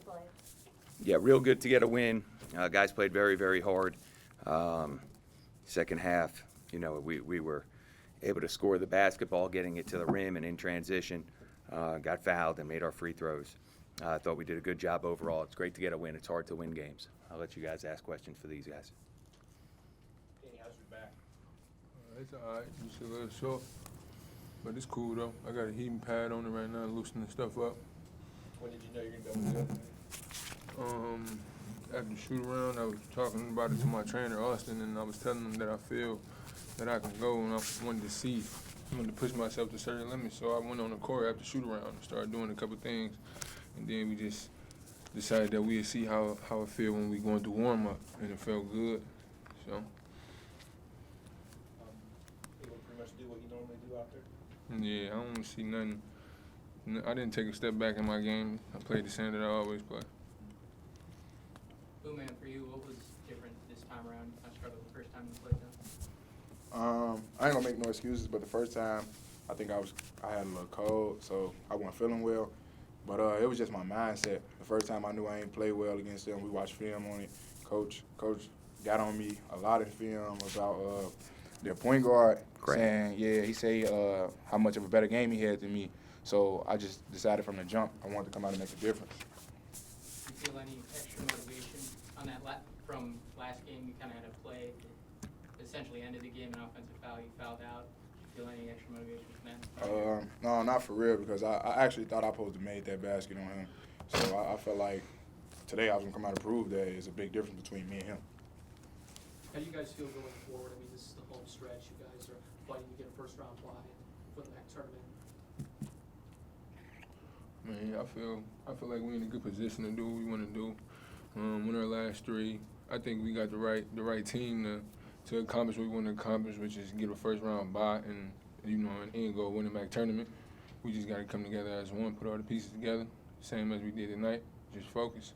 play? Yeah, real good to get a win. Guys played very, very hard. Second half, we were able to score the basketball, getting it to the rim and in transition. Got fouled and made our free throws. I thought we did a good job overall. It's great to get a win. It's hard to win games. I'll let you guys ask questions for these guys. Danny, how's your back? It's all right. Just a little short. But it's cool, though. I got a heating pad on it right now, loosening stuff up. When did you know you were going to be able to do it? After the shoot-around, I was talking about it to my trainer, Austin, and I was telling him that I feel that I can go, and I wanted to see. I wanted to push myself to certain limits, so I went on the court after shoot-around and started doing a couple things. And then we just decided that we'd see how it feel when we going through warm-up, and it felt good. So. Able to pretty much do what you normally do out there? Yeah, I don't see nothing. I didn't take a step back in my game. I played the same that I always play. Blue Man, for you, what was different this time around? I struggled the first time you played them. I ain't gonna make no excuses, but the first time, I think I had a little cold, so I wasn't feeling well. But it was just my mindset. The first time I knew I ain't play well against them, we watched film on it. Coach got on me a lot in film about their point guard, saying, he said how much of a better game he had than me. So I just decided from the jump I wanted to come out and make a difference. Do you feel any extra motivation on that from last game? You kind of had a play that essentially ended the game, an offensive foul, you fouled out. Do you feel any extra motivation from that? No, not for real, because I actually thought I supposed to made that basket on him. So I felt like today I was going to come out and prove that it's a big difference between me and him. How do you guys feel going forward? I mean, this is the home stretch. You guys are fighting to get a first-round bye for the next tournament. Man, I feel like we're in a good position to do what we want to do. Win our last three. I think we got the right team to accomplish what we want to accomplish, which is get a first-round bye and an end goal, win the MAC tournament. We just got to come together as one, put all the pieces together, same as we did tonight. Just focus.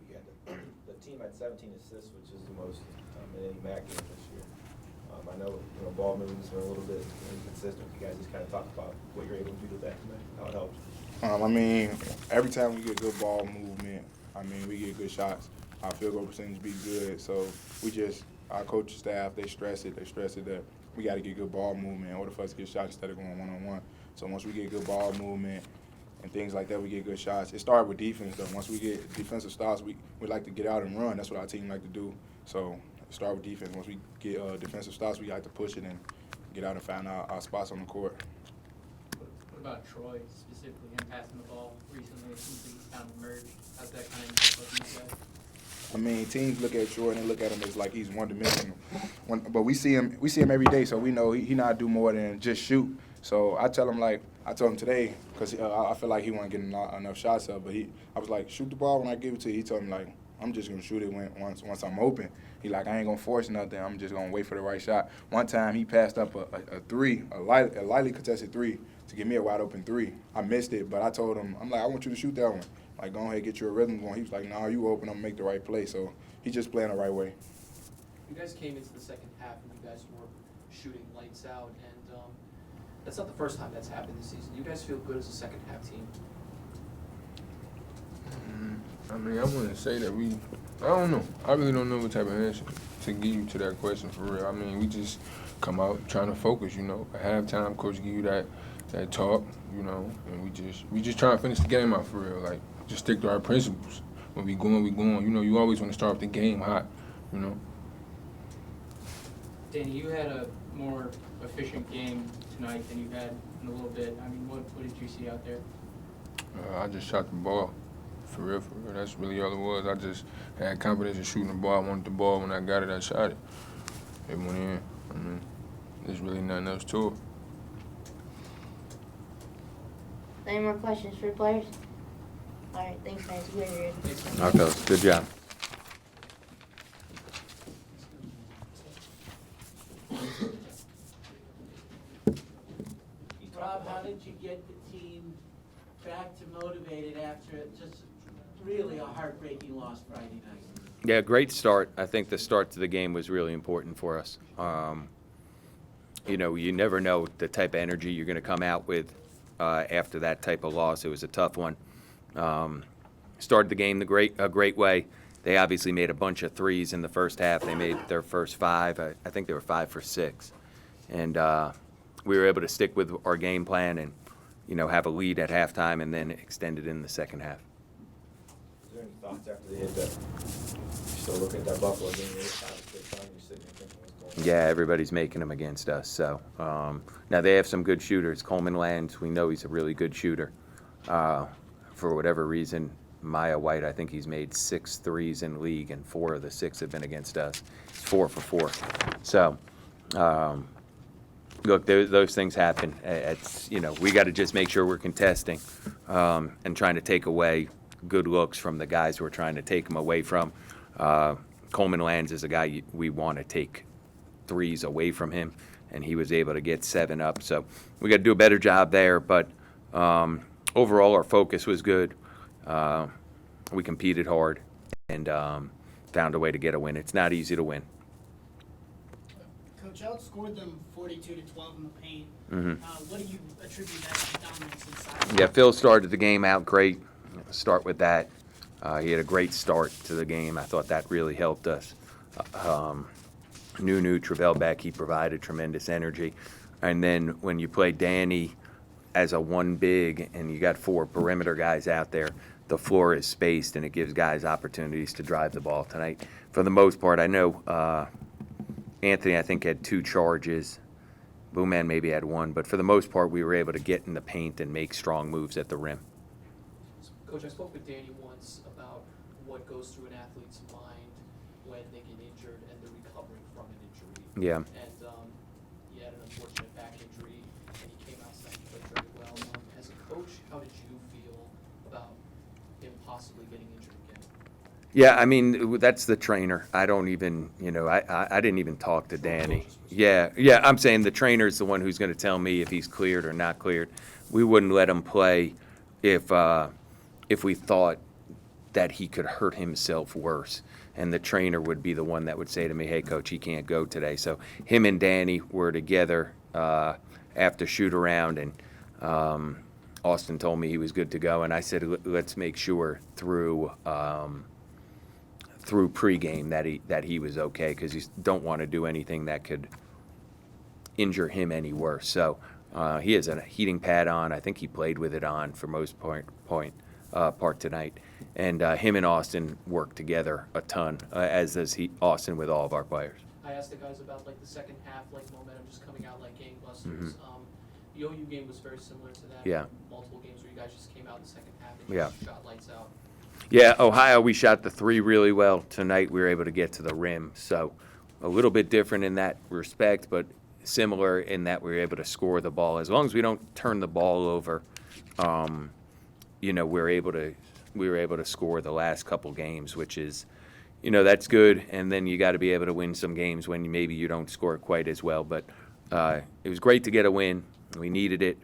You had the team had 17 assists, which is the most in any MAC game this year. I know ball movements are a little bit inconsistent. You guys just kind of talk about what you're able to do with that tonight, how it helps. I mean, every time we get good ball movement, we get good shots. Our field goal percentage be good. So our coaching staff, they stress it that we got to get good ball movement in order for us to get shots instead of going one-on-one. So once we get good ball movement and things like that, we get good shots. It started with defense, though. Once we get defensive stops, we like to get out and run. That's what our team like to do. So start with defense. Once we get defensive stops, we like to push it and get out and find our spots on the court. What about Troy, specifically, him passing the ball recently? It seems like he's kind of emerged. How's that kind of impact you guys? Teams look at Troy and they look at him as like he's one-dimensional. But we see him every day, so we know he not do more than just shoot. So I told him today, because I feel like he wasn't getting enough shots up, but I was like, shoot the ball when I give it to you. He told me, like, I'm just going to shoot it once I'm open. He like, I ain't going to force nothing. I'm just going to wait for the right shot. One time he passed up a three, a lightly contested three, to give me a wide-open three. I missed it, but I told him, I'm like, I want you to shoot that one. Like, go ahead, get your rhythm going. He was like, nah, you open, I'm going to make the right play. So he's just playing the right way. You guys came into the second half and you guys were shooting lights out, and that's not the first time that's happened this season. You guys feel good as a second half team? I wouldn't say that I don't know. I really don't know what type of answer to give you to that question for real. We just come out trying to focus, At halftime, coach give you that talk, and we just try to finish the game out for real. Like, just stick to our principles. When we going, we going. You always want to start off the game hot, Danny, you had a more efficient game tonight than you've had in a little bit. What did you see out there? I just shot the ball. For real. That's really all it was. I just had confidence in shooting the ball. I wanted the ball. When I got it, I shot it. It went in. There's really nothing else to it. Any more questions for the players? All right, thanks, guys. You guys are good. All right, fellas. Good job. Rob, how did you get the team back to motivated after just really a heartbreaking loss Friday night? Yeah, great start. I think the start to the game was really important for us. You never know the type of energy you're going to come out with. after that type of loss. It was a tough one. Started the game a great way. They obviously made a bunch of threes in the first half. They made their first 5. I think they were 5 for 6. And we were able to stick with our game plan and, have a lead at halftime and then extend it in the second half. Is there any thoughts after they hit that? You still look at that Buffalo game, you're sitting there thinking what's going on? Yeah, everybody's making them against us. So now they have some good shooters. Coleman Lands, we know he's a really good shooter. For whatever reason, Maya White, I think he's made 6 threes in league, and 4 of the 6 have been against us. He's 4 for 4. So, look, those things happen. It's we got to just make sure we're contesting and trying to take away good looks from the guys we're trying to take them away from. Coleman Lands is a guy we want to take threes away from him, and he was able to get 7 up. So we got to do a better job there. But overall, our focus was good. We competed hard and found a way to get a win. It's not easy to win. Coach outscored them 42-12 in the paint. What do you attribute that to dominance inside? Yeah, Phil started the game out great. Start with that. He had a great start to the game. I thought that really helped us. Nunu Travelbeck, he provided tremendous energy. And then when you play Danny as a 1 big and you got 4 perimeter guys out there, the floor is spaced and it gives guys opportunities to drive the ball tonight. For the most part, I know Anthony, I think, had 2 charges. Blue Man maybe had 1, but for the most part, we were able to get in the paint and make strong moves at the rim. Coach, I spoke with Danny once about what goes through an athlete's mind when they get injured and they're recovering from an injury. Yeah. And he had an unfortunate back injury, and he came out and played very well. As a coach, how did you feel about him possibly getting injured again? Yeah, I mean, that's the trainer. I don't even, I didn't even talk to Danny. Yeah, I'm saying the trainer's the one who's going to tell me if he's cleared or not cleared. We wouldn't let him play if we thought that he could hurt himself worse. And the trainer would be the one that would say to me, hey, Coach, he can't go today. So him and Danny were together after shoot-around, and Austin told me he was good to go. And I said, let's make sure through pregame that he was okay, because you don't want to do anything that could injure him any worse. So he has a heating pad on. I think he played with it on for most part tonight. And him and Austin work together a ton, as does Austin with all of our players. I asked the guys about the second half, momentum just coming out like gangbusters. The OU game was very similar to that. Yeah. Multiple games where you guys just came out in the second half and just shot lights out. Yeah, Ohio, we shot the 3 really well. Tonight we were able to get to the rim. So a little bit different in that respect, but similar in that we were able to score the ball. As long as we don't turn the ball over, we were able to score the last couple games, which is, that's good. And then you got to be able to win some games when maybe you don't score quite as well. But it was great to get a win. We needed it.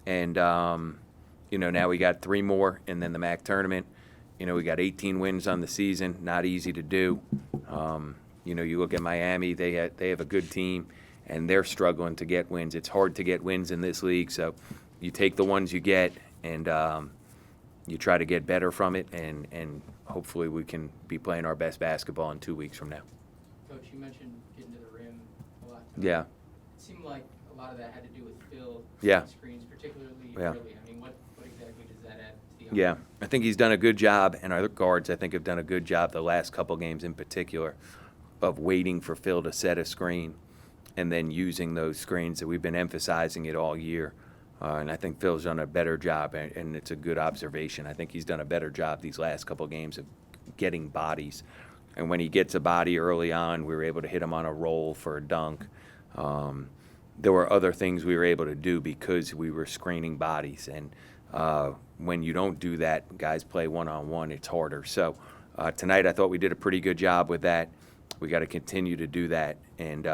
And, now we got 3 more, and then the MAC tournament. We got 18 wins on the season. Not easy to do. You look at Miami, they have a good team, and they're struggling to get wins. It's hard to get wins in this league, so you take the ones you get, and you try to get better from it, and hopefully we can be playing our best basketball in 2 weeks from now. Coach, you mentioned getting to the rim a lot. Yeah. It seemed like a lot of that had to do with Phil Yeah. screens, particularly Yeah. early. I mean, what exactly does that add to the Yeah, I think he's done a good job, and our guards, I think, have done a good job the last couple games in particular of waiting for Phil to set a screen and then using those screens that we've been emphasizing it all year. And I think Phil's done a better job, and it's a good observation. I think he's done a better job these last couple games of getting bodies. And when he gets a body early on, we were able to hit him on a roll for a dunk. There were other things we were able to do because we were screening bodies. And when you don't do that, guys play one-on-one, it's harder. So tonight I thought we did a pretty good job with that. We got to continue to do that and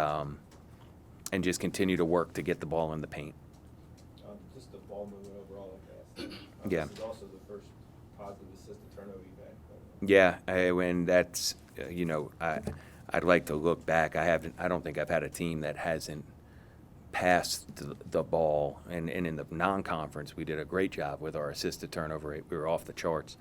just continue to work to get the ball in the paint. Just the ball movement overall, I guess. Yeah. This is also the first positive assisted turnover you've had. Yeah, when that's, I'd like to look back. I don't think I've had a team that hasn't pass the ball, and in the non-conference, we did a great job with our assisted turnover rate. We were off the charts.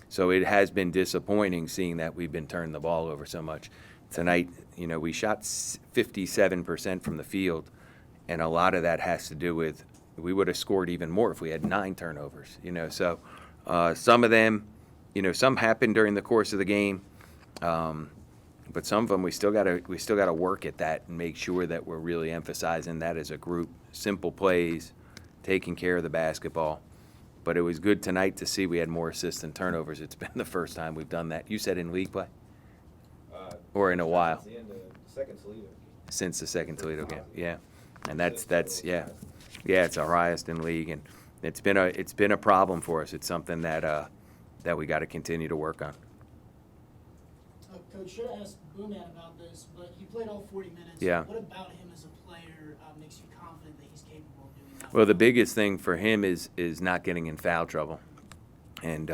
So it has been disappointing seeing that we've been turning the ball over so much. Tonight, we shot 57% from the field, and a lot of that has to do with we would have scored even more if we had 9 turnovers. So some of them, some happened during the course of the game. But some of them we still got to work at that and make sure that we're really emphasizing that as a group. Simple plays, taking care of the basketball. But it was good tonight to see we had more assists than turnovers. It's been the first time we've done that. You said in league play? Or in a while? Since the end of the second Toledo. Since the second Toledo game, yeah. And that's it's our highest in league, and it's been a problem for us. It's something that we got to continue to work on. Coach, should have asked Booman about this, but he played all 40 minutes. Yeah. What about him as a player makes you confident that he's capable of doing that? Well, the biggest thing for him is not getting in foul trouble. And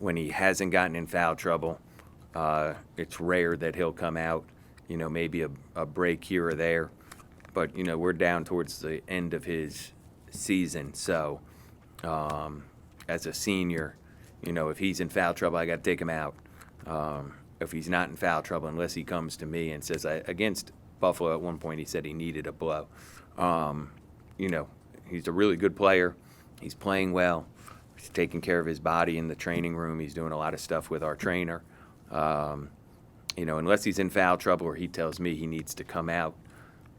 when he hasn't gotten in foul trouble, it's rare that he'll come out, maybe a break here or there. But, we're down towards the end of his season. So as a senior, if he's in foul trouble, I got to take him out. If he's not in foul trouble, unless he comes to me and says, against Buffalo at one point, he said he needed a blow. He's a really good player. He's playing well. He's taking care of his body in the training room. He's doing a lot of stuff with our trainer. Unless he's in foul trouble or he tells me he needs to come out,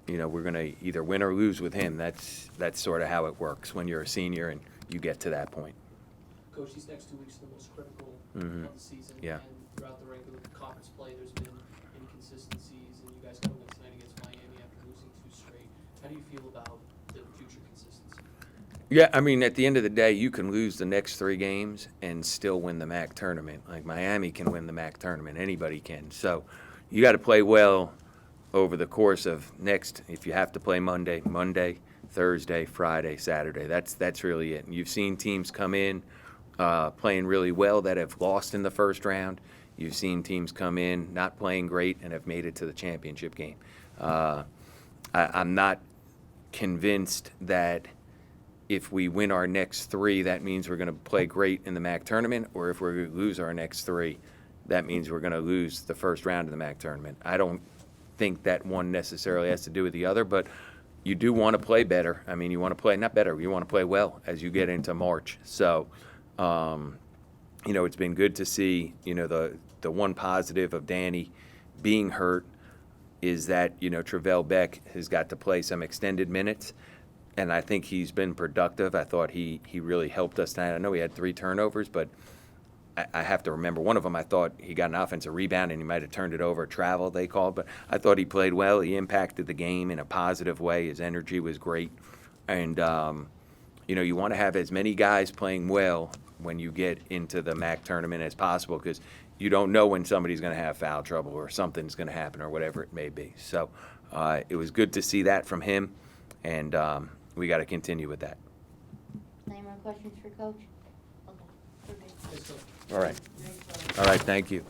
we're going to either win or lose with him. That's sort of how it works when you're a senior and you get to that point. Coach, these next 2 weeks are the most critical Mhm. of the season. Yeah. And throughout the regular conference play, there's been inconsistencies, and you guys got a win tonight against Miami after losing 2 straight. How do you feel about the future consistency? Yeah, at the end of the day, you can lose the next 3 games and still win the MAC tournament. Like Miami can win the MAC tournament. Anybody can. So you got to play well over the course of if you have to play Monday, Thursday, Friday, Saturday. That's really it. And you've seen teams come in playing really well that have lost in the first round. You've seen teams come in not playing great and have made it to the championship game. I'm not convinced that if we win our next 3, that means we're going to play great in the MAC tournament, or if we lose our next 3, that means we're going to lose the first round of the MAC tournament. I don't think that one necessarily has to do with the other, but you do want to play better. You want to play, not better, you want to play well as you get into March. So, it's been good to see, the one positive of Danny being hurt is that, Travell Beck has got to play some extended minutes, and I think he's been productive. I thought he really helped us tonight. I know he had 3 turnovers, but I have to remember one of them. I thought he got an offensive rebound and he might have turned it over, travel they called, but I thought he played well. He impacted the game in a positive way. His energy was great. And, you want to have as many guys playing well when you get into the MAC tournament as possible, because you don't know when somebody's going to have foul trouble or something's going to happen or whatever it may be. So it was good to see that from him, and we got to continue with that. Any more questions for Coach? Okay, we're good. Yes, Coach. All right. All right, thank you.